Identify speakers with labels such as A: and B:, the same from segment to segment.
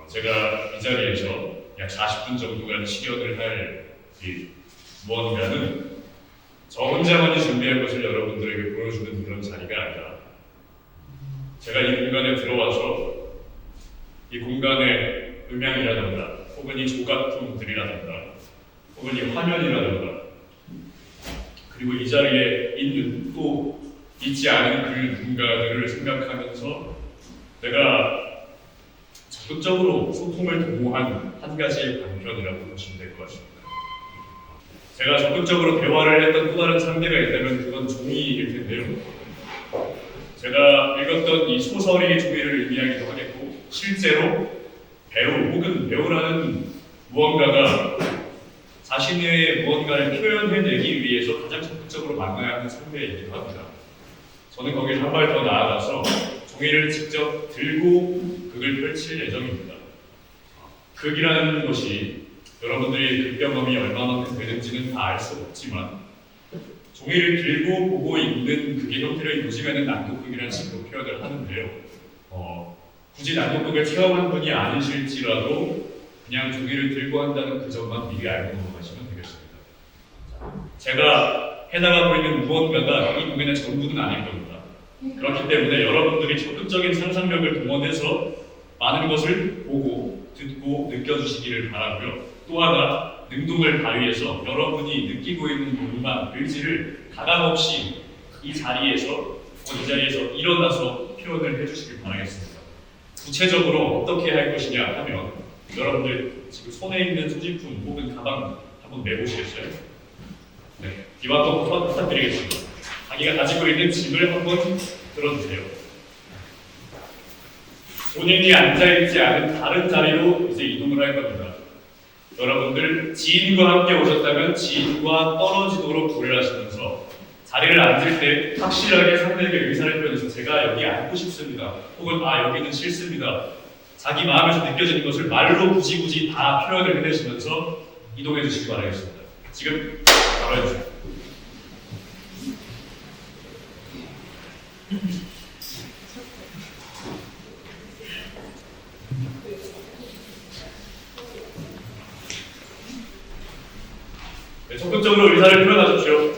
A: 제가 이 자리에서 약 40분 정도간 실현을 할 이 무언가는 저 혼자만이 준비한 것을 여러분들에게 보여주는 그런 자리가 아니라 제가 이 공간에 들어와서 이 공간의 음향이라든가 혹은 이 조각품들이라든가 혹은 이 화면이라든가 그리고 이 자리에 있는 또 있지 않은 그 누군가들을 생각하면서 내가 적극적으로 소통을 도모한 한 가지의 방편이라고 보시면 될 것 같습니다. 제가 적극적으로 대화를 했던 또 다른 상대가 있다면 그건 종이일 텐데요. 제가 읽었던 이 소설이 종이를 의미하기도 하겠고 실제로 배우 혹은 배우라는 무언가가 자신의 무언가를 표현해내기 위해서 가장 적극적으로 만나야 하는 상대이기도 합니다. 저는 거기서 한 발 더 나아가서 종이를 직접 들고 극을 펼칠 예정입니다. 극이라는 것이 여러분들이 극 경험이 얼마만큼 되는지는 다 알 수 없지만 종이를 들고 보고 있는 극의 형태를 요즘에는 낭독극이라는 식으로 표현을 하는데요. 굳이 낭독극을 체험한 분이 아니실지라도 그냥 종이를 들고 한다는 그 점만 미리 알고 넘어가시면 되겠습니다. 제가 해나가고 있는 무언가가 이 공연의 전부는 아닐 겁니다. 그렇기 때문에 여러분들이 적극적인 상상력을 동원해서 많은 것을 보고 듣고 느껴주시기를 바라고요. 또 하나 능동을 발휘해서 여러분이 느끼고 있는 욕망, 의지를 가감없이 이 자리에서 일어나서 표현을 해주시길 바라겠습니다. 구체적으로 어떻게 할 것이냐 하면 여러분들 지금 손에 있는 소지품 혹은 가방 한번 내보시겠어요? 네, 이와 또 부탁드리겠습니다. 자기가 가지고 있는 짐을 한번 들어주세요. 본인이 앉아있지 않은 다른 자리로 이제 이동을 할 겁니다. 여러분들 지인과 함께 오셨다면 지인과 떨어지도록 구애를 하시면서 자리를 앉을 때 확실하게 상대에게 의사를 표현해서 제가 여기 앉고 싶습니다. 혹은 여기는 싫습니다. 자기 마음에서 느껴지는 것을 말로 굳이 다 표현을 해내시면서 이동해 주시기 바라겠습니다. 지금 바로 해주세요. 네, 적극적으로 의사를 표현하십시오.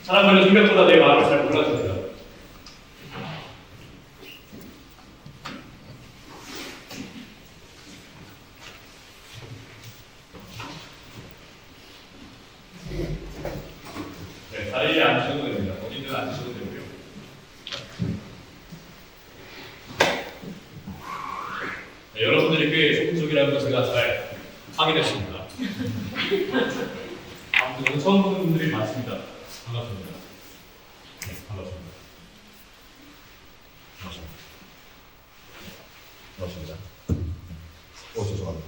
A: 사람들은 생각보다 내 마음을 잘 몰라줍니다. 네, 자리에 앉으셔도 됩니다. 어디든 앉으셔도 되고요. 네, 여러분들이 꽤 적극적이라는 걸 제가 잘 확인했습니다. 오늘 처음 보는 분들이 많습니다. 반갑습니다. 네, 반갑습니다. 반갑습니다.
B: 죄송합니다.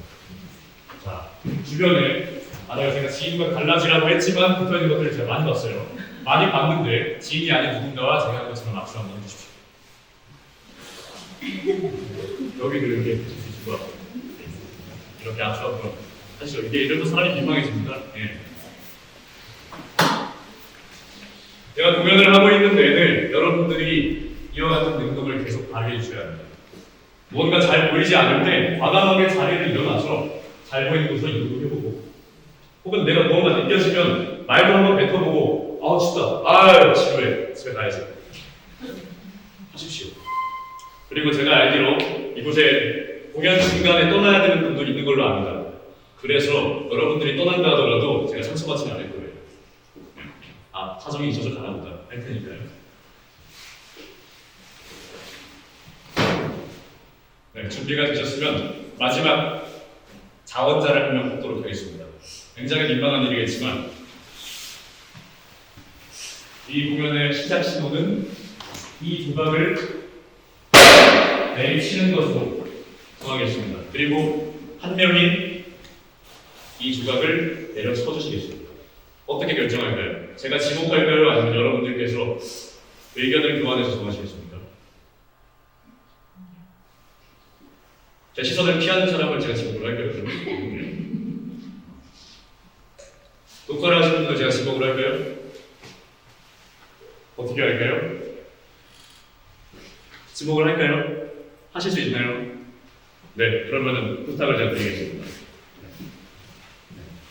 A: 자, 주변에 만약에 제가 지인과 갈라지라고 했지만 붙어있는 것들을 제가 많이 봤어요. 많이 봤는데 지인이 아닌 누군가와 제가 한 것처럼 악수 한번 해주십시오. 여기도 이렇게 해주시고 이렇게 악수 한번 하시죠. 이게 이래도 사람이 민망해집니다. 예. 제가 공연을 하고 있는 내내 여러분들이 이와 같은 능동을 계속 발휘해 주셔야 합니다. 뭔가 잘 보이지 않을 때 과감하게 자리를 일어나서 잘 보이는 곳으로 이동을 해보고 혹은 내가 무언가 느껴지면 말도 한번 뱉어보고 춥다, 지루해, 집에 가야지 하십시오. 그리고 제가 알기로 이곳에 공연 중간에 떠나야 되는 분도 있는 걸로 압니다. 그래서 여러분들이 떠난다 하더라도 제가 상처받지는 않을 거예요. 사정이 있어서 가나보다 할 테니까요. 네, 준비가 되셨으면 마지막 자원자를 한 명 뽑도록 하겠습니다. 굉장히 민망한 일이겠지만 이 공연의 시작 신호는 이 조각을 내리치는 것으로 정하겠습니다. 그리고 한 명이 이 조각을 내려 쳐주시겠습니다. 어떻게 결정할까요? 제가 지목할까요? 아니면 여러분들께서 의견을 교환해서 정하시겠습니까? 제 시선을 피하는 사람을 제가 지목을 할까요? 녹화를 하시는 분을 제가 지목을 할까요? 어떻게 할까요? 지목을 할까요? 하실 수 있나요? 네, 그러면은 부탁을 좀 드리겠습니다.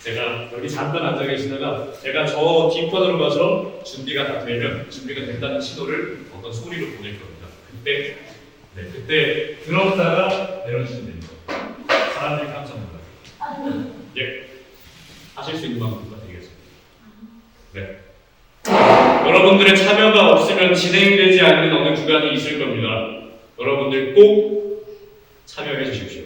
A: 제가 여기 잠깐 앉아 계시다가 제가 저 뒷편으로 가서 준비가 다 되면 준비가 된다는 신호를 어떤 소리로 보낼 겁니다. 그때 들었다가 내려주시면 됩니다. 사람들이 깜짝 놀라요. 예, 하실 수 있는 만큼 부탁드리겠습니다. 네. 여러분들의 참여가 없으면 진행되지 않는 어느 구간이 있을 겁니다. 여러분들 꼭 참여해 주십시오.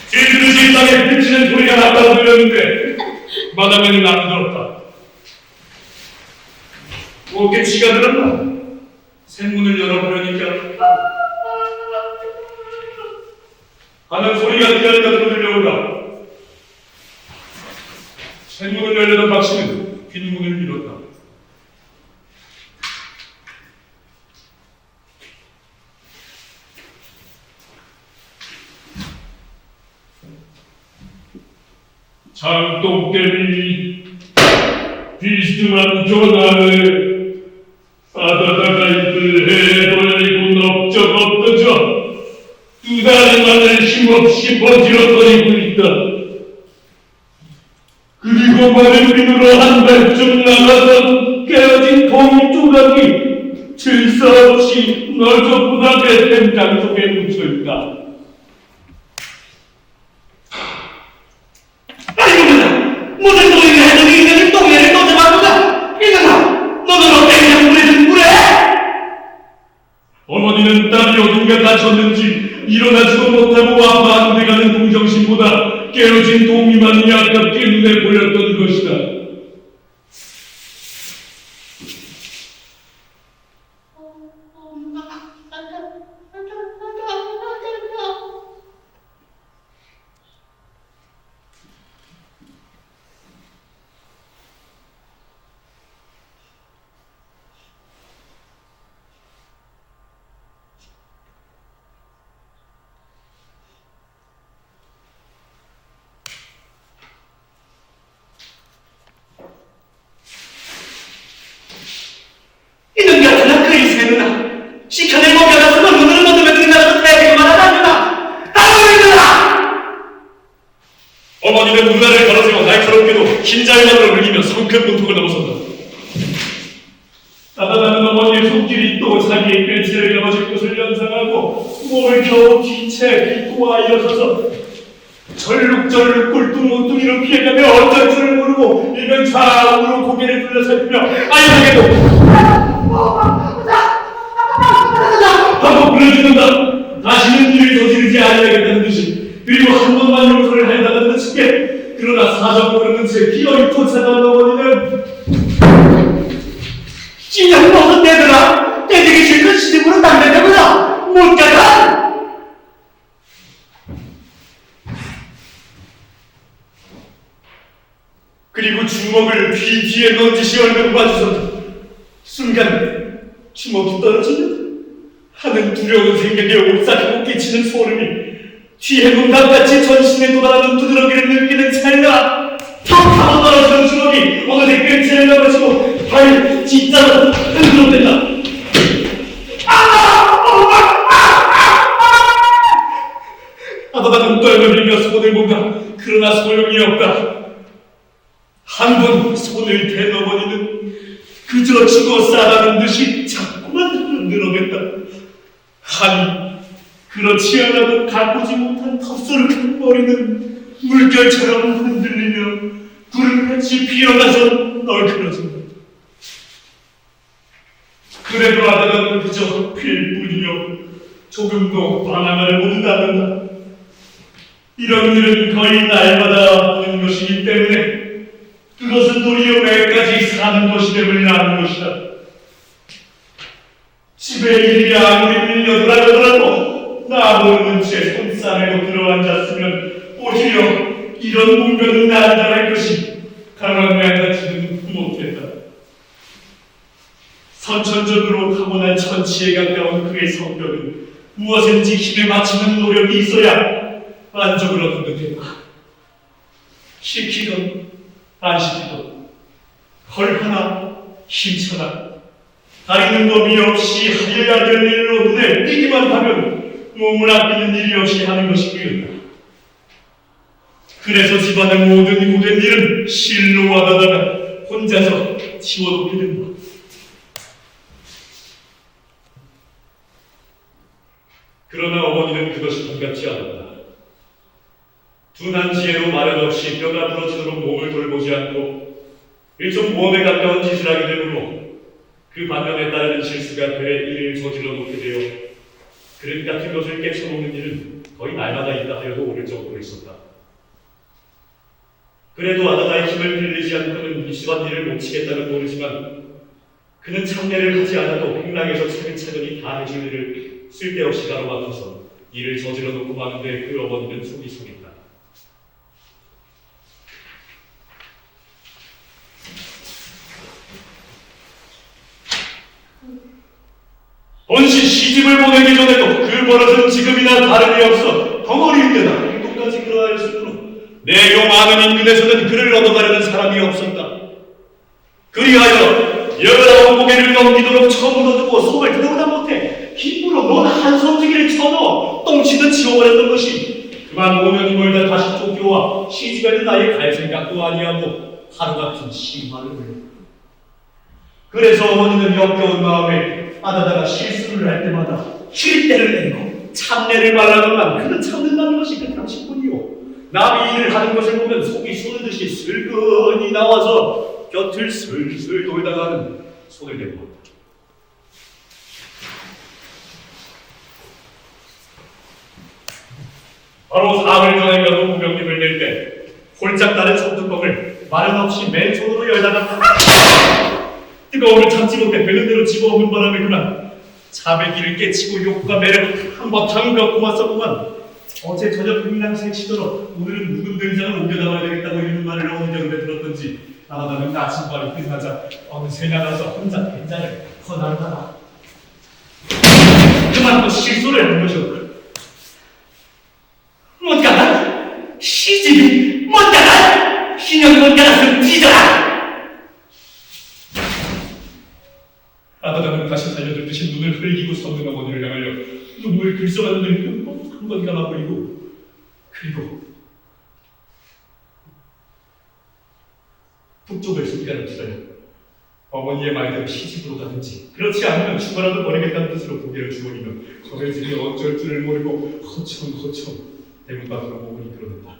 A: 질그릇이 땅에 비치는 소리가 났다고 들렸는데 마당에는 아무도 없다. 어깨 치가 들었나? 샘문을 열어보려니까 하는 소리가 뛰어나서 들려온다. 샘문을 열려던 박씨는 뒷문을 밀었다. 장독대비 비스듬한 전하에 아다다가 이들 해돌리고 넓적 엎드져 두 다리만을 힘없이 버티러거리고 있다. 그리고 마른 비누로 한 발쯤 나가던 깨어진 동 조각이 질서 없이 널쩍보다게 된 장속에 묻혀있다.
C: 무슨 소리를 해도 인간은 똥개를 던져봤는가? 인간아, 너는 어떻게 그냥 물에 든 물에?
A: 어머니는 딸이 어딘가 다쳤는지 일어나지도 못하고 아파하는 데 가는 동정심보다 깨어진 동이만이 아깝게 눈에 보였던 것이다.
C: 이놈 같은 학교의 새누나 시켜낼 먹여놨으면 눈을 못 뜨면 끝나서 빼기만 하다 누나 나도 인간아!
A: 어머니는 문화를 걸어세워 날카롭게도 흰자위만으로 흘리며 성큰 문턱을 넘어선다. 따다다는 어머니의 손길이 또 자기의 꿰치를 넘어질 것을 연상하고 몸을 겨우 뒤채 기고와 일어서서 절룩절룩 꿀뚱무뚱이로 피해가며 어쩔 줄을 모르고 이면 좌우로 고개를 돌려 살피며 아이에게도 하고 불러주는다. 다시는 일을 저지르지 아니하겠다는 듯이 그리고 한 번만 용서를 하려다는 듯이 그러나 사정 모르는 채 기어이 쫓아간 어머니는
C: 진작 먹은 내들아 떼되기 싫은 시집으로 남자되구나 못 가다!
A: 그리고 주먹을 귀 뒤에 넌지시 얼굴 마주쳤다. 순간 주먹이 떨어지면 하는 두려운 생각에 옥삭하고 끼치는 소름이 뒤에 문답같이 전신에 돋아나는 두드러기를 느끼는 찰나 턱 하고 떨어지는 주먹이 어느새 꿰치를 넘어지고 발 뒷자로 흔들어댄다. 하다다는 떨며 손을 본다. 그러나 소용이 없다. 한 번 손을 대어버리는 그저 죽어 싸라는 듯이 자꾸만 흔들어댔다. 한
C: 그렇지 않아도 가꾸지 못한 텁소룩한 머리는 물결처럼 흔들리며 구름같이 피어나서 널브러진다. 그래도 아다는 그저 필뿐이요 조금도 방황을 못하는다. 이런 일은 거의 날마다 하는 것이기 때문에 그것은 도리어 매까지 사는 것이 됨을 아는 것이다. 집에 일이 아무리 밀려들어가더라도 나 모르는 채 손 싸매고 들어앉았으면 오히려 이런 문명은 난감할 것이 가만매같지는 못했다. 선천적으로 타고난 천치에 가까운 그의 성격은 무엇인지 힘에 맞추는 노력이 있어야 만족을 얻는 듯했다. 시키던 안 시키던 헐하나 힘차나 가리는 법이 없이 하여야 될 일로 눈에 띄기만 하면 몸을 아끼는 일이 없이 하는 것이 그였다. 그래서 집안의 모든 고된 일은 실로 와다다가 혼자서 치워놓게 된다. 그러나 어머니는 그것이 반갑지 않았다. 둔한 지혜로 마련 없이 뼈가 부러지도록 몸을 돌보지 않고 일종 모험에 가까운 짓을 하게 되므로 그 반면에 따르는 실수가 되레 일을 저질러 놓게 되어 그릇 같은 것을 깨쳐먹는 일은 거의 날마다 있다 하여도 오를 정도로 있었다. 그래도 아다나의 힘을 빌리지 않고는 이 집안 일을 못 치겠다는 모르지만 그는 참내를 하지 않아도 행랑에서 차근차근히 다 해줄 일을 쓸데없이 가로막아서 일을 저질러 놓고 마는데 그 어머니는 속이 상했다. 본시 시집을 보내기 전에도 그 버릇은 지금이나 다름이 없어 덩어리일 때나 행동까지 그러하였으므로 내용 많은 인근에서는 그를 얻어가려는 사람이 없었다. 그리하여 19고개를 넘기도록 처묻어두고 속을 들어보다 못해 힘으로 논 한 성지기를 쳐넣어 똥치듯 치워버렸던 것이 그만 5년이 멀다 다시 쫓겨와 시집에는 나의 갈 생각도 아니하고 하루같은 심화를 흘렸다. 그래서 어머니는 역겨운 마음에 아다다가 실수를 할 때마다 쉴때를 내고 참내를 말하건만 그는 참는다는 것이 그 당신뿐이요. 남이 일을 하는 것을 보면 속이 쏘는듯이 슬근히 나와서 곁을 슬슬 돌다가는 손을 대고 한다. 바로 사흘 전인가도 무병림을 낼 때 홀짝 다른 손뚜껑을 마련 없이 맨손으로 열다가 뜨거움을 참지 못해 되는 대로 집어먹는 바람에 그만 자배기를 깨치고 욕과 매를 한번 담가고 왔었구만. 어제 저녁 백랑새 치도록 오늘은 묵은 된장을 옮겨나와야 되겠다고 이러는 말을 어느 정도에 들었던지 나다는 나침반이 끝나자 어느새 나가서 혼자 된장을 퍼나르다가 그만 또 실수를 한 것이었다. 못 가라! 시집이 못 가라! 신영이 못 가라서 뒤져라! 아다다는 다시 달려들듯이 눈을 흘리고 섰는 어머니를 향하여 눈물 글썽하는 눈을 한 번 감아버리고 그리고 북쪽을 숨기다는 투자여 어머니의 말대로 시집으로 가든지 그렇지 않으면 죽어라도 버리겠다는 뜻으로 고개를 주머니며 거들들이 어쩔 줄을 모르고 허청허청 대문 밖으로 몸을 이끌어낸다.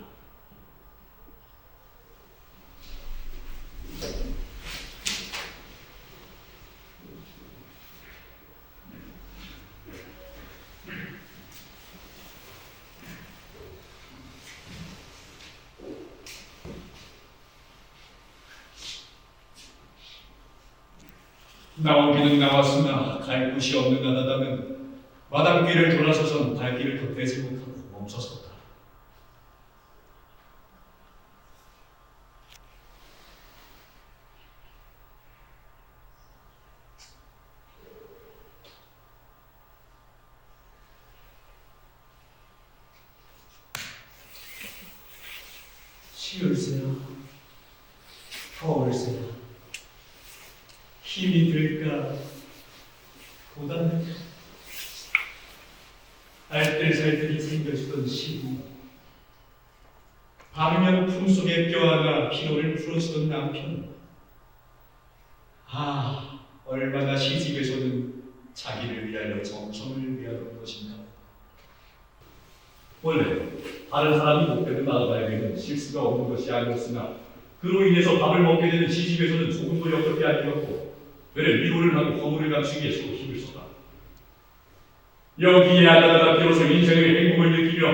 C: 나오기는 나왔으나 갈 곳이 없는 아다다는 마당길을 돌아서선 발길을 덧대지 못하고 멈춰섰다. 쉬울세요. 더울세요. 힘이 들까 보다는 알뜰살뜰히 생겨주던 시부 밤이면 품속에 껴안아 피로를 풀어주던 남편 얼마나 시집에서는 자기를 위하여 정성을 위하던 것인가. 다른 사람이 목표를 아다다에게는 실수가 없는 것이 아니었으나 그로 인해서 밥을 먹게 되는 시집에서는 조금도 역겹게 아니었고 그를 위로를 하고 허물을 감추기 위해서 힘을 썼다. 여기에 아다다가 비로소 인생의 행복을 느끼며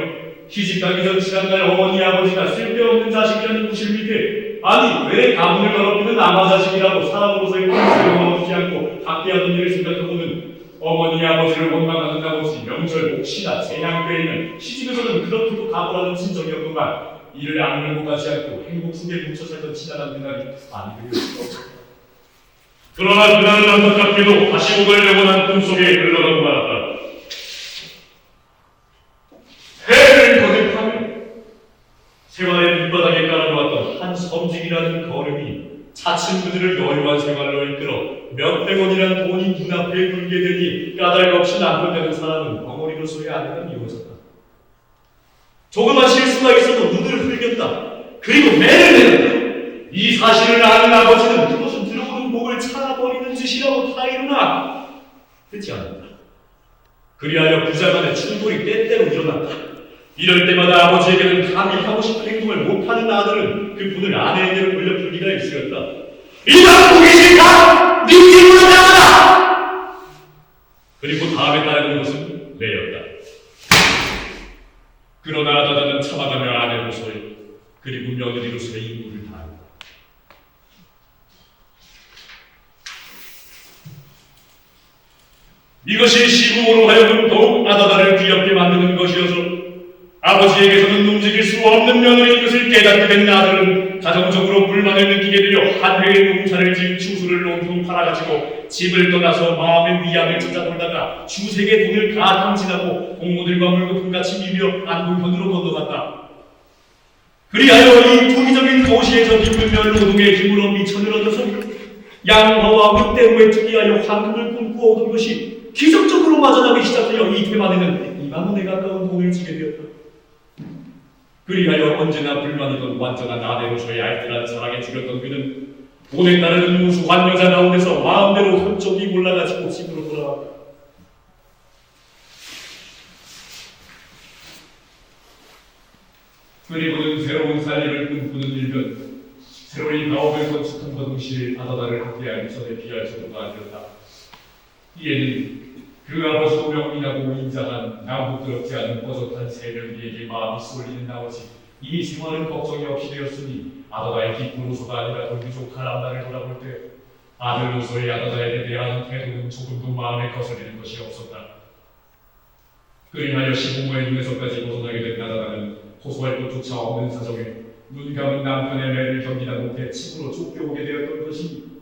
C: 시집가기 전 지난날 어머니 아버지가 쓸데없는 자식이라는 구실 밑에 아니 왜 가문을 더럽히는 아마자식이라고 사람으로서의 권세를 넣어주지 않고 학대하던 일을 생각해보는 어머니 아버지를 원망하는 아버지 명절 몫이나 재향교회는 시집에서는 그렇게도 각오하는 친정이었건만 이를 악물고 가지 않고 행복 속에 뭉쳐 살던 지난한 그날이 아니 되길 수 없었다. 그러나 그날은 안타깝게도 다시 오갈 영원한 꿈속에 흘러가고 말았다. 해를 거듭하며 생활의 밑바닥에 깔아놓았던 한 섬직이라는 걸음이 차츰 그들을 여유한 생활로 이끌어 몇백 원이라는 돈이 눈앞에 굴게 되니 까닭없이 남편되는 사람은 벙어리로서의 아내가 미워졌다. 조그만 실수가 있어도 눈을 흘겼다. 그리고 매를 내렸다. 이 사실을 아는 아버지는 그것은 들어오는 목을 차버리는 짓이라고 타이르나 듣지 않는다. 그리하여 부자간의 충돌이 때때로 일어났다. 이럴 때마다 아버지에게는 감히 하고 싶은 행동을 못하는 아들은 그 분을 아내에게로 돌려풀 리가 있으였다. 이만 보기 싫다! 네 집으로 나가라! 그리고 다음에 따르는 것은 내였다. 그러나 아다다는 참아가며 아내로서의 그리고 며느리로서의 임무를 다한다. 이것이 시부모로 하여금 더욱 아다다를 귀엽게 만드는 것이어서 아버지에게서는 움직일 수 없는 며느리인 것을 깨닫게 된 아들은 가정적으로 불만을 느끼게 되어 한 회의 농사를 지은 추수를 온통 팔아가지고 집을 떠나서 마음의 위안을 찾아돌다가 주색의 돈을 다 탕진하고 공무들과 물거품같이 미며 안동편으로 건너갔다. 그리하여 이 투기적인 도시에서 비불면 노동의 힘으로 미천을 얻어서 양화와 윗대우에 투기하여 황금을 꿈꾸어 오던 것이 기적적으로 맞아나기 시작하여 이틀 만에는 2만 원에 가까운 돈을 지게 되었다. 그리하여 언제나 불만이던 완전한 아내로서의 알뜰한 사랑에 죽였던 그는 돈에 따르는 무수한 여자 가운데서 마음대로 한쪽이 골라가지고 집으로 돌아왔다. 그리고는 새로운 살림을 꿈꾸는 일변 새로운 가옥을 건축함과 동시에 아다다를 학대하기 전에 비할 정도가 아니었다. 이에는 그 아버지도 명민하고 인자한 남북스럽지 않은 버젓한 새명리에게 마음이 쏠리는 나머지 이 생활은 걱정이 없이 되었으니 아다다의 기쁨으로서가 아니라 동기족한 앞날을 돌아볼 때 아들로서의 아다다에게 대한 태도는 조금도 마음에 거스리는 것이 없었다. 그리하여 시부모의 눈에서까지 벗어나게 된 아다다는 호소할 것조차 없는 사정에 눈 감은 남편의 매를 견디다 못해 집으로 쫓겨오게 되었던 것이니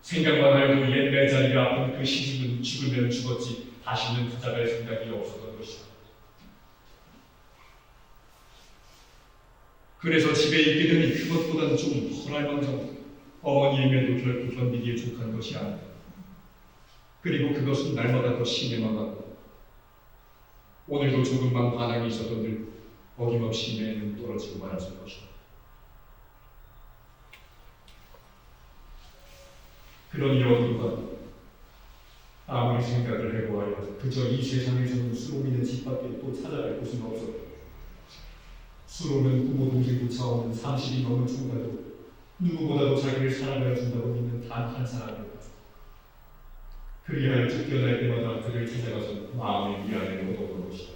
C: 생각만 하여도 옛날 자리가 아픈 그 시집은 죽으면 죽었지 다시는 찾아갈 생각이 없었던 것이다. 그래서 집에 있게 되니 그것보다는 좀 덜할망정 어머니의 면도 결코 견디기에 족한 것이 아니다. 그리고 그것은 날마다 더 심해만하고 오늘도 조금만 반항이 있었던들 어김없이 매는 떨어지고 말았을 것이다. 그러니 어딘가 아무리 생각을 해보아야 그저 이 세상에서는 수로미는 집 밖에 또 찾아갈 곳은 없었다. 수로는 부모 동생조차 없는 30이 넘은 총각도 누구보다도 자기를 사랑하여 준다고 믿는 단 한 사람이었다. 그리하여 쫓겨날 때마다 그를 찾아가서 마음의 위안을 얻어본 것이다.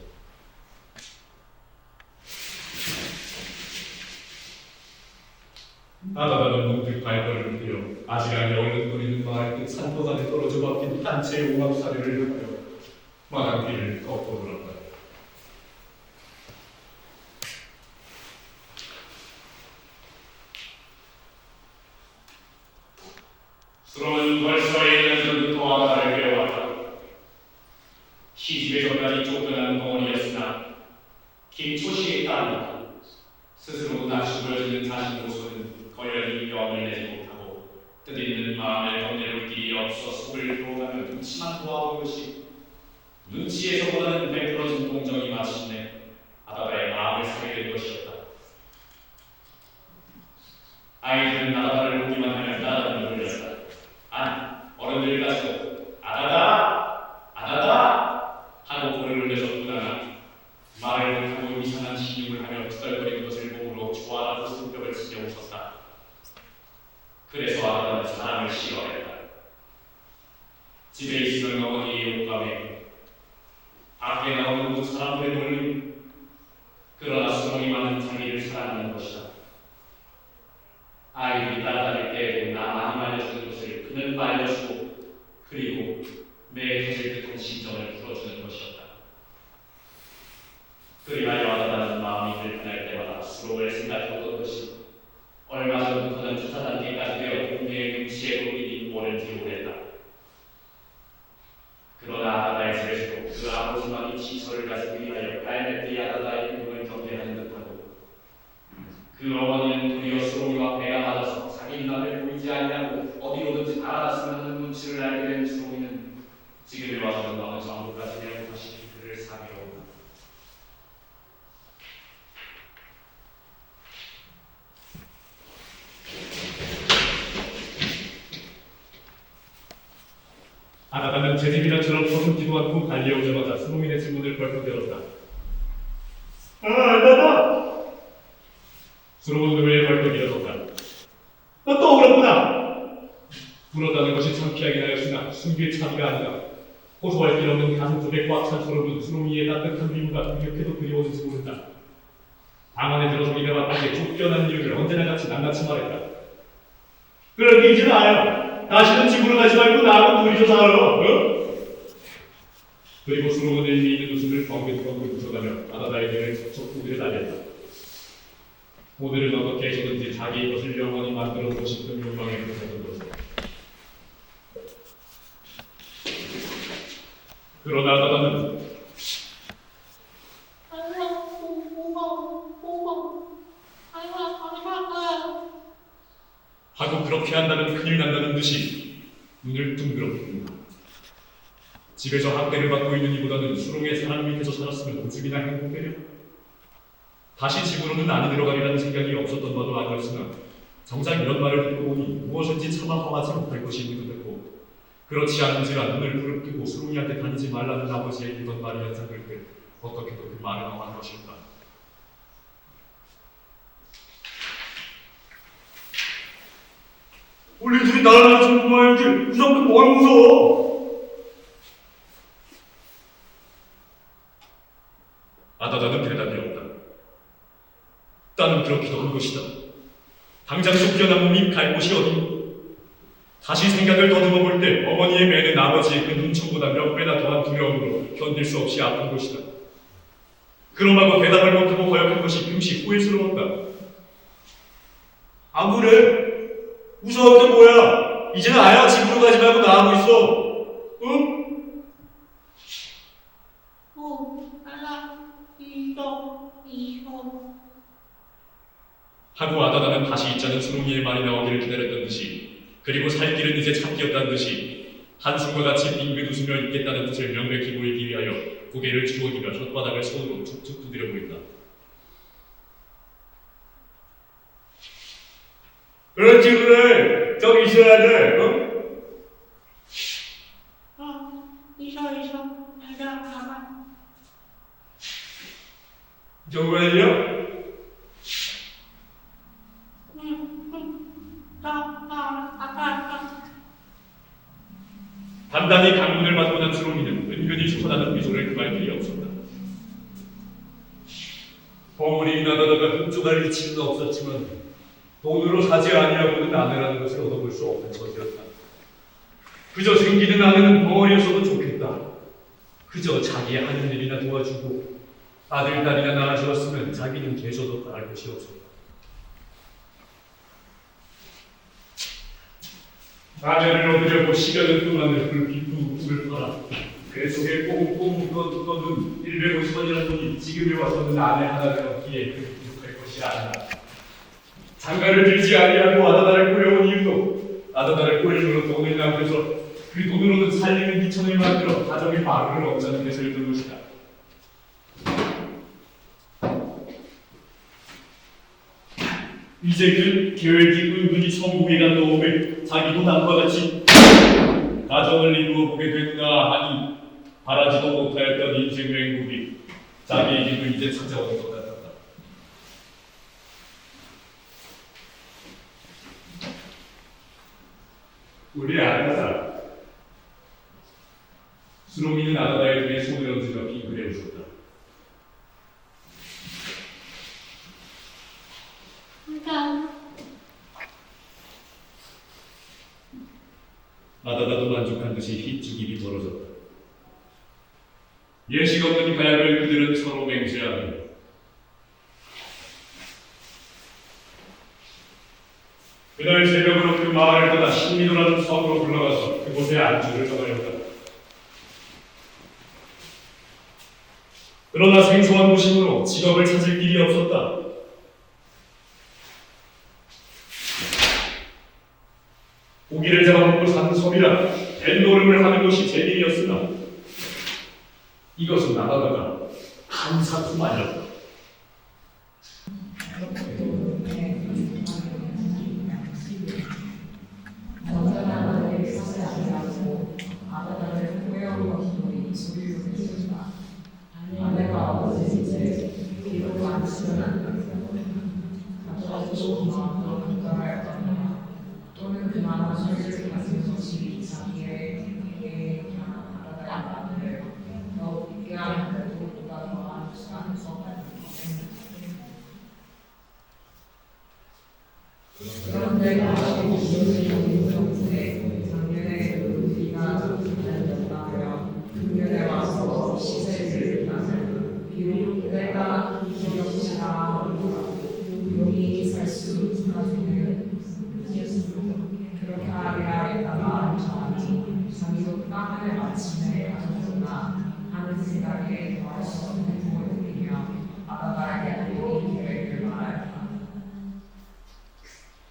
C: 아다다는 문득 발걸음을 들여 아지랑이 얼른거리는 마을 끝 산터 안에 떨어져 박힌 한 채의 오막사료를 향하여 마당길을 걷고 돌았다. 수로는 벌써 1년 전부터 아다다를 배워왔다. 시집에서까지 쫓겨난 벙어리였으나 김초시의 딸이다. 스스로 낮추어 지는 자신으로서는 거연히 명을 내지 못하고 뜻있는 마음을 건네올 길이 없어 속을 들어가며 눈치만 보아본 것이 눈치에서보다는 베풀어진 동정이 마침내 아다다의 마음을 사게 된 것이었다. 아이들은 아다다를 보기만 하면 나다다를 놀렸다. 아니, 어른들 가지고 아다다! 아다다! 하고 고를 올려서 꾸다나 말을 못하고 이상한 신용을 하며 집에 있으면 어머니의 용감해 밖에 나오는 두 사람들의 놀림 그러나 수롱이만은 자기를 사랑하는 것이다. 아이들이 따라다닐 때에도 나만이 말려주는 것을 그는 말려주고 그리고 내 해질 듯한 심정을 풀어주는 것이었다. 그리하여 아다는 마음이 불편할 때마다 수롱을 생각해보던 것이 얼마 전부터는 주사 단계까지 되어 동네의 눈치에 보이니 모른지 오랬다. 그러나 아다의 집에서도 그 아버지만이 지처를 가지기 위하여 갈매띠 아다의 행동을 경계하는 듯하고 그 어머니는 도리어 수롱이와 배가 맞아서 자기 눈앞에 보이지 아니하고 어디로든지 달아났으면 하는 눈치를 알게 된 수롱이는 지금에 와서는 어느 정도까지 내고 다시 그를 사귀어 온다.
D: 아다는 제집이나처럼 서슴지도 않고 달려오자마자 수롱이네 질문을 벌컥 열었다.
C: 아다다!
D: 수롱은 눈을 벌컥 일어섰다.
C: 너 또 그렇구나!
D: 불었다는 것이 창피하긴 하였으나 숨길 차비가 아니다. 호소할 길 없는 가슴 속에 꽉 찬 소름은 수롱이의 따뜻한 미모가 그렇게도 그리웠는지 모른다. 방 안에 들어서 입에 맞게 쫓겨난 이유를 언제나 같이 낱낱이 말했다.
C: 그런 게 이제 나아요. 다시는 집으로 가지 말고 나하고 둘이서 살아. 어?
D: 그리고 수롱은 의미 있는 웃음을 벙긋벙긋 웃어가며 아다다에게 척척 고개를 날렸다. 오늘은 어떻게 해서든지 자기의 것을 영원히 만들어보고 싶은 욕망에 부서진 것이다. 그러나 아다다는 하고 그렇게 한다면 큰일 난다는 듯이 눈을 둥그렇게 뜬다. 집에서 학대를 받고 있는 이보다는 수롱의 사랑 밑에서 살았으면 오죽이나 행복해려. 다시 집으로는 안 들어가리라는 생각이 없었던 바도 아니었으나 정작 이런 말을 듣고 보니 무엇인지 차마 허하지 못할 것이 있는 듯했고 그렇지 않은지라 눈을 부릅뜨고 수롱이한테 다니지 말라는 아버지의 이던 말이 연상될 때 어떻게도 그 말은 험한 것일까.
C: 우리 둘이 나를 맞추는 모양이지. 무섭게 뭘 무서워?
D: 아다다는 대답이 없다. 나는 그렇기도 한 것이다. 당장 쫓겨난 몸이 갈 곳이 어디니? 다시 생각을 더듬어 볼 때 어머니의 매는 아버지의 그 눈총보다 몇 배나 더한 두려움으로 견딜 수 없이 아픈 것이다. 그럼하고 대답을 못하고 거역한 것이 금시 후회스러웠다.
C: 안 그래? 무서울 게 뭐야? 이제는 아예 집으로 가지 말고 나하고 있어. 응?
D: 하고 아다다는 다시 있자는 수롱이의 말이 나오기를 기다렸던 듯이 그리고 살 길은 이제 찾기였다는 듯이 한숨과 같이 빙긋 웃으며 있겠다는 뜻을 명백히 보이기 위하여 고개를 주워기며 혓바닥을 손으로 툭툭 두드려 보인다.
C: 그렇지 그래. 저기 있어야 돼. 어? 정말이야?
D: 단단히 강문을 받고 난 수롱이는 은근히 초라는 미소를 금할 길이 없었다.
C: 버물이 나다다가 흡족할 위치는 없었지만 돈으로 사지 아니하고는 아내라는 것을 얻어볼 수 없는 것이었다. 그저 생기는 아내는 벙어리였어도 좋겠다. 그저 자기 하는 일이나 도와주고 아들, 딸이나 낳아주었으면 자기는 계셔도 바랄 것이 없었다.
D: 아내를 얻으려고 시간을 동안을 굴기고 꿀을 팔아 그 속에 꽁꽁 묻어둔 150원이라는 돈이 지금에 와서는 아내 하나를 얻기에 그리 부족할 것이 아니라 장가를 들지 아니하고 아다다를 꼬여온 이유도 아다다를 꼬임으로 돈을 남겨서 그 돈으로는 살림의 미천을 만들어 가정의 마루를 얻자는 데서였던 것이다. 이제 그 계획이 은근히 천국에 간 도움을 자기도 남과 같이 가정을 이루어 보게 되는가 하니 바라지도 못하였던 인생의 행복이 자기에게도 이제 찾아오는 것 같았다.
C: 우리 아내가
D: 수롱이는 아다다의 등에 손을 얹으며 빙그레 웃었다. 아다다도 만족한 듯이 휘쭉 입이 벌어졌다. 예식 없는 가약을 그들은 서로 맹세하며 그날 새벽으로 그 마을을 떠나 신미도라는 섬으로 불러가서 그곳에 안주를 정하였다. 그러나 생소한 곳이므로 직업을 찾을 길이 없었다. 고기를 잡아먹고 사는 섬이라 뱃노름을 하는 것이 재미였으나 이것은 나가다가 한사투만이었다.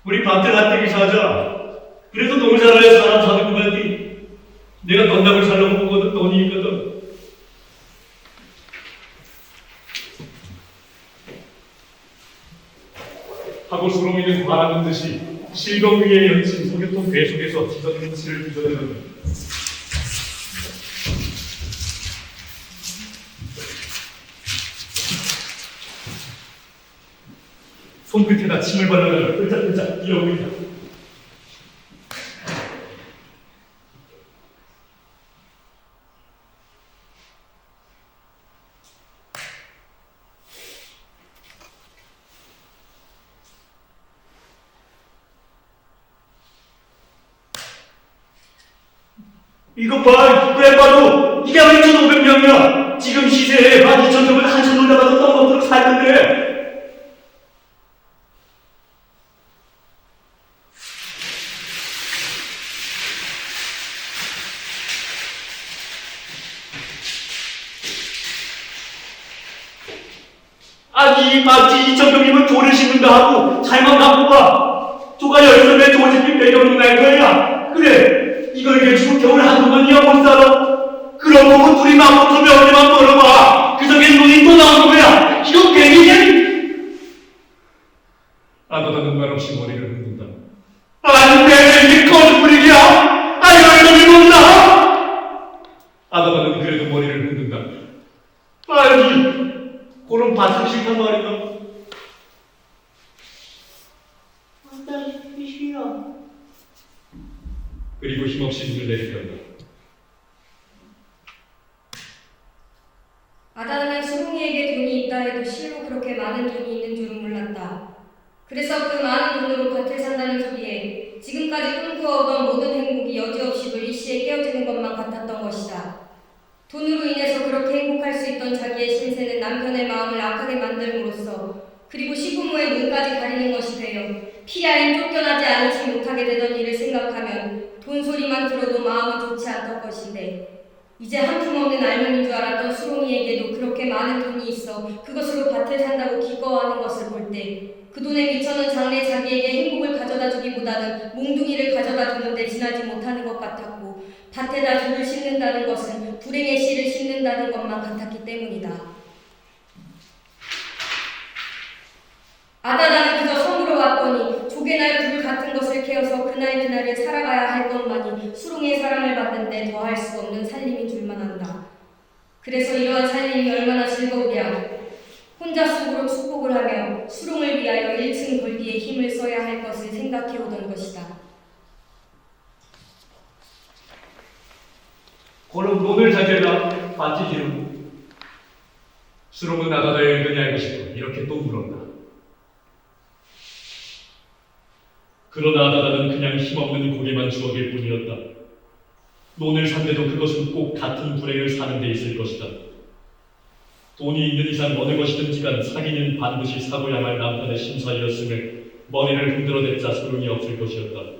C: 우리 밭에 가뜩이 사자. 그래도 농사를 해서 사람 사는 것 같니? 내가 건담을 살려고 보거든 돈이 있거든.
D: 하고 수롱이는 바라는 듯이 실검 위에 얹힌 소교통 배 속에서 찢어진 치를 빚어내는 손끝에다 침을 발라내며 끈적끈적 뛰어오른다.
C: 이거 봐, 그래 봐도 이게 2,500명이야. 지금 시세에 12,000명을 한참 놀다가도 떠먹도록 살 건데. 아니, 이 밭이 2,000명이면 조를 심는다 하고 잘만 갖고 봐. 조가 열심히 조집이 배경이 날 거야. 그래, 이걸 가지고 겨울 한동안이야 못 살아. 그럼 보고 둘이 맘부터 며느리만 벌어봐. 그 속에 눈이 또 나오는 거야. 이거 괜히냐?
D: 아다다는 말없이 머리를 흔든다.
C: 안 돼, 이게 거짓말이야. 아니, 놈이 못나?
D: 아다다는 그래도 머리를 흔든다.
C: 아니, 그런 밭은 싫단 말이야. 나 싫어.
D: 그리고 힘없이 눈을 내리편다.
E: 아다는 수롱이에게 돈이 있다 해도 실로 그렇게 많은 돈이 있는 줄은 몰랐다. 그래서 그 많은 돈으로 밭을 산다는 소리에 지금까지 꿈꾸어오던 모든 행복이 여지없이도 일시에 깨어지는 것만 같았던 것이다. 돈으로 인해서 그렇게 행복할 수 있던 자기의 신세는 남편의 마음을 악하게 만들므로써 그리고 시부모의 눈까지 가리는 것이 되어 피아인 쫓겨나지 않지 못하게 되던 일을 생각하면 돈소리만 들어도 마음은 좋지 않던 것인데 이제 한품없는 알몸인 줄 알았던 수롱이에게도 그렇게 많은 돈이 있어 그것으로 밭을 산다고 기꺼워하는 것을 볼 때 그 돈에 미쳐는 장래 자기에게 행복을 가져다 주기보다는 몽둥이를 가져다 주는데 지나지 못하는 것 같았고 밭에다 조를 심는다는 것은 불행의 씨를 심는다는 것만 같았기 때문이다. 아다다는 그저 섬으로 왔더니 조개날 불 같은 것을 캐어서 그날을 살아가야 할 것만이 수롱의 사랑을 받는데 더할 수 없는 살림인 줄만 안다. 그래서 이러한 살림이 얼마나 즐거우랴. 혼자 속으로 축복을 하며 수롱을 위하여 1층 벌기에 힘을 써야 할 것을 생각해오던 것이다.
C: 그럼 돈을 자제라 반지지는
D: 수롱은 아다다의 은근히 알고 싶어 이렇게 또 물었다. 그러나 아다다는 그냥 힘없는 고개만 주어질 뿐이었다. 논을 산데도 그것은 꼭 같은 불행을 사는 데 있을 것이다. 돈이 있는 이상 어느 것이든지 간 사기는 반드시 사고야 할 남편의 심사이었음에 머리를 흔들어댔자 소용이 없을 것이었다.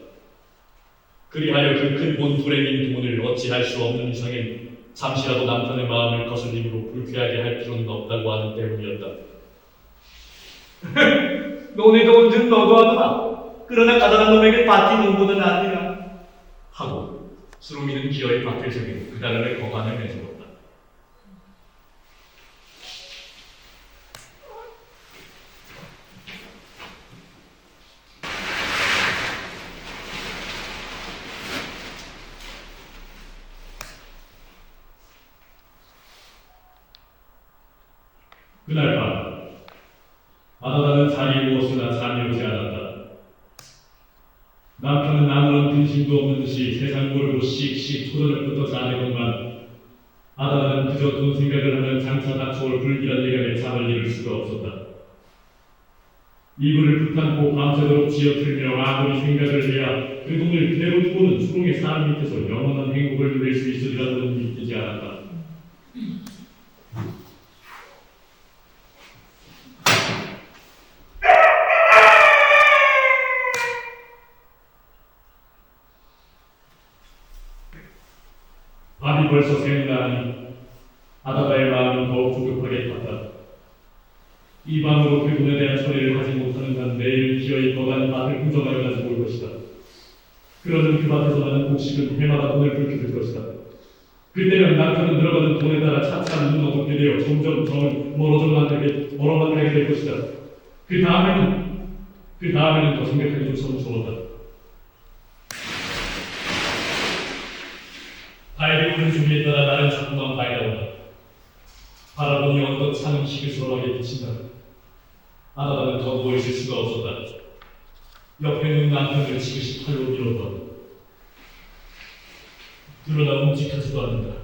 D: 그리하여 그 큰 본 불행인 돈을 어찌할 수 없는 이상엔 잠시라도 남편의 마음을 거슬림으로 불쾌하게 할 필요는 없다고 하는 때문이었다.
C: 논의 돈은 너도 하더라. 그러나 가난한 놈에게 밭이 논보다 낫니라.
D: 하고 수롱이는 기어이 밭을 새기고 그달음에 거간을 내세웠다. 그날 밤 아다다는 자리에 누웠으나 잠이 오지 않았다. 남편은 아무런 근심도 없는 듯이 세상 모르고 씩씩 초저녁부터 자대건만 아다다는 그저 돈 생각을 하면 장차 닥쳐올 불길한 예감에 잠을 이룰 수가 없었다. 이불을 붙잡고 밤새도록 지어틀며 아무리 생각을 해야 그 돈을 그대로 두고는 수롱의 사람 밑에서 영원한 행복을 누릴 수 있으리라고는 믿기지 않았다. 밤이 벌써 새는가 하니 아다다의 마음은 더욱 조급하게 탔다. 이 밤으로 그 돈에 대한 처리를 하지 못하는 한 내일 기어이 거간 밭을 흥정하여 가지고 올 것이다. 그러는 그 밭에서 나는 곡식은 해마다 돈을 불켜줄 것이다. 그때면 남편은 들어가는 돈에 따라 차차 눈 어둡게 되어 점점 정을 멀어만 하게 될 것이다. 그 다음에는 더 생각하기 좀 무서웠다. 달기 오는 종이에 따라 나는 자꾸만 밝아온다. 바라보니 언덕 산은 희귀스러하게 비친다. 아다다는 더 누워있을 수가 없었다. 옆에 있는 남편을 지그시 팔로 밀어보았다. 그러나 움직하지도 않는다.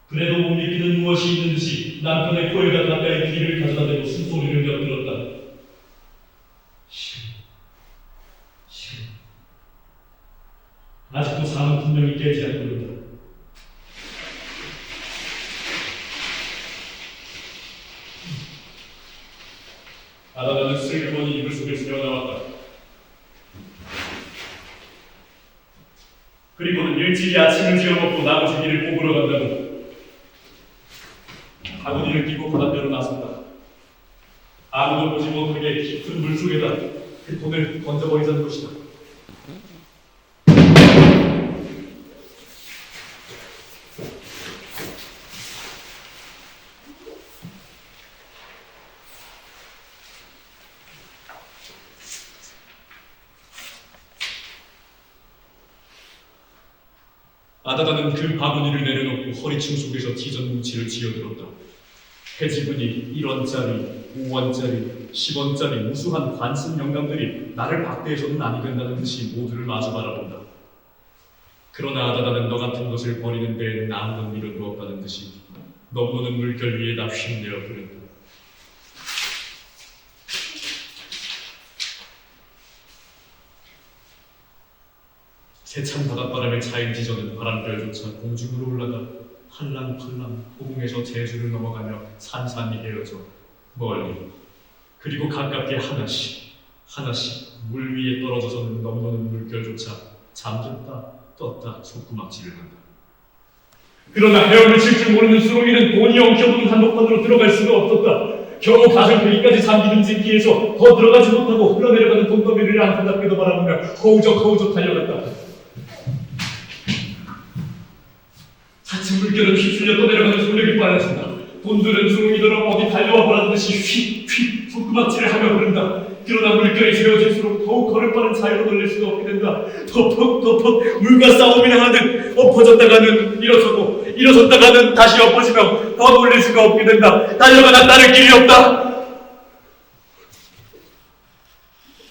D: 그래도 못 믿기는 무엇이 있는 듯이 남편의 코에다 가까이 귀를 가져다 대고 숨소리를 엿들었다. 시간. 아직도 잠은 분명히 깨지 않고 있다. 아다다는 슬그머니 이불 속에서 헤어나왔다. 그리고는 일찍이 아침을 지어먹고 나머지 일을 뽑으러 간다고 바구니를 끼고 바닷가로 나섰다. 아무도 보지 못하게 깊은 물속에다 그 돈을 던져버리자는 것이다. 아다다는 그 바구니를 내려놓고 허리춤 속에서 티전뭉치를 지어들었다. 해지분이 1원짜리, 5원짜리, 10원짜리 우수한 관습 영감들이 나를 박대해서는 아니 된다는 듯이 모두를 마주 바라본다. 그러나 아다다는 너 같은 것을 버리는 데에는 아무런 미련도 없다는 듯이 넘노는 물결 위에다 휘내어 부른다. 세찬 바닷바람에 차인지저는 바람결조차 공중으로 올라가 팔랑팔랑 호공에서 제주를 넘어가며 산산이 헤어져 멀리 그리고 가깝게 하나씩 물 위에 떨어져서는 넘노는 물결조차 잠들다 떴다 속구막질을 한다. 그러나 헤엄을 칠 줄 모르는 수롱이는 돈이 엉켜붙은 한복판으로 들어갈 수가 없었다. 겨우 가슴페기까지 잠기는 징기에서 더 들어가지 못하고 흘러내려가는 돈더미를 안타깝게도 바라보며 허우적 달려갔다. 자칫 물결은 휩쓸려 떠내려가는 소력이 빨라진다. 돈들은 수롱이더러 어디 달려와 보라는 듯이 휙휙 손구막질을 하며 흐른다. 그러나 물결이 세워질수록 더욱 걸을 빠른 자유로 돌릴 수가 없게 된다. 덮벅 물과 싸움이나 하듯 엎어졌다가는 일어섰다가는 다시 엎어지며 더 돌릴 수가 없게 된다. 달려가나 따를 길이 없다.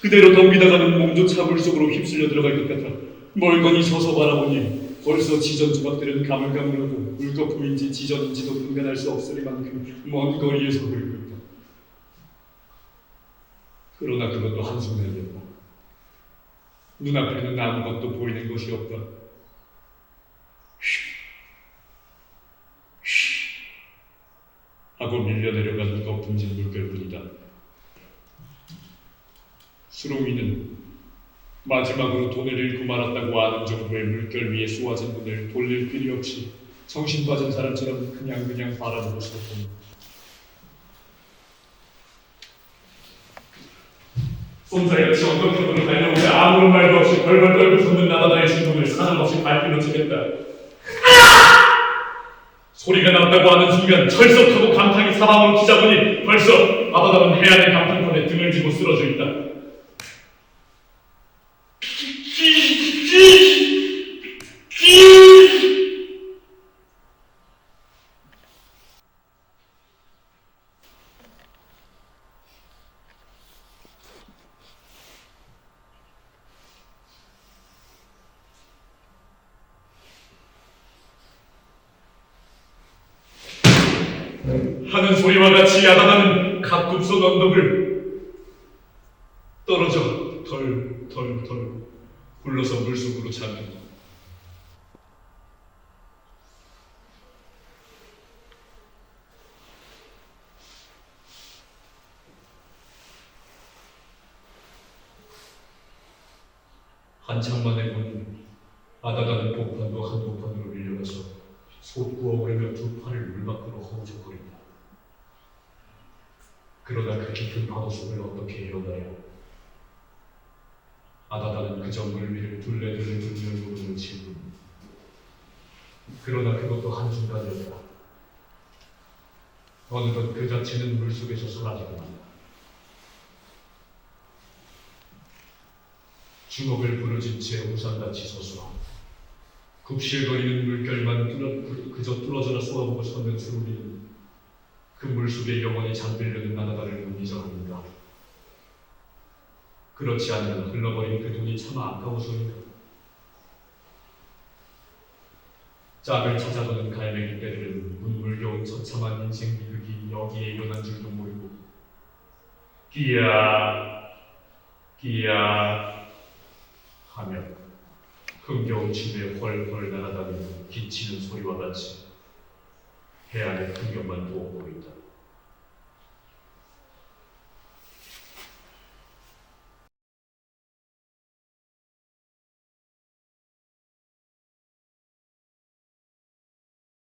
D: 그대로 덤비다가는 몸조차 물속으로 휩쓸려 들어갈 것 같아 멀거니 서서 바라보니 벌써 지전 조각들은 가물가물하고 물거품인지 지전인지도 분간할 수 없을 만큼 먼 거리에서 보이고 있다. 그러나 그것도 한순간이었다. 눈앞에는 아무것도 보이는 것이 없다. 하고 밀려내려간 거품진 물결뿐이다. 수롱이는 마지막으로 돈을 잃고 말았다고 아는 정도의 물결 위에 쏘아진 눈을 돌릴 필요 없이 정신 빠진 사람처럼 그냥 바라보고 있었다. 손자같이 언덕편으로 달려오자 아무런 말도 없이 벌벌 떨고 솟는 나바다의 진동을 사정없이 발길로 치겠다. 소리가 났다고 하는 순간 철썩하고 감탕이 사방으로 튀자보니 벌써 아바다는 해안의 감탄판에 등을 지고 쓰러져 있다. 하는 소리와 같이 아바다는 각급선 언덕을 떨어져 덜 굴러서 물속으로 잠긴다. 한참 만에 보니 아다다는 복판도 한복판으로 밀려가서 솟구어버리며 두 팔을 물 밖으로 허우적거린다. 그러다 그 깊은 파도 속을 어떻게 헤어나야 아다다는 그저 물 위를 둘레둘레 들며 누르는 친구. 그러나 그것도 한순간이었다. 어느덧 그 자체는 물속에서 사라지고 만다. 주먹을 부러진 채 우산같이 서서 굽실거리는 물결만 그저 뚫어져라 쏘아보고 섰는 수루리는 그 물속에 영원히 잠들려는 아다다를 무기정합니다. 그렇지 않으면 흘러버린 그 돈이 차마 아까워서인가. 짝을 찾아보는 갈매기 떼들은 눈물겨운 처참한 인생 비극이 여기에 일어난 줄도 모르고 기야 하며 흥겨운 춤에 헐헐 날아다니는 기치는 소리와 같이 해안의 풍경만 보고 있다.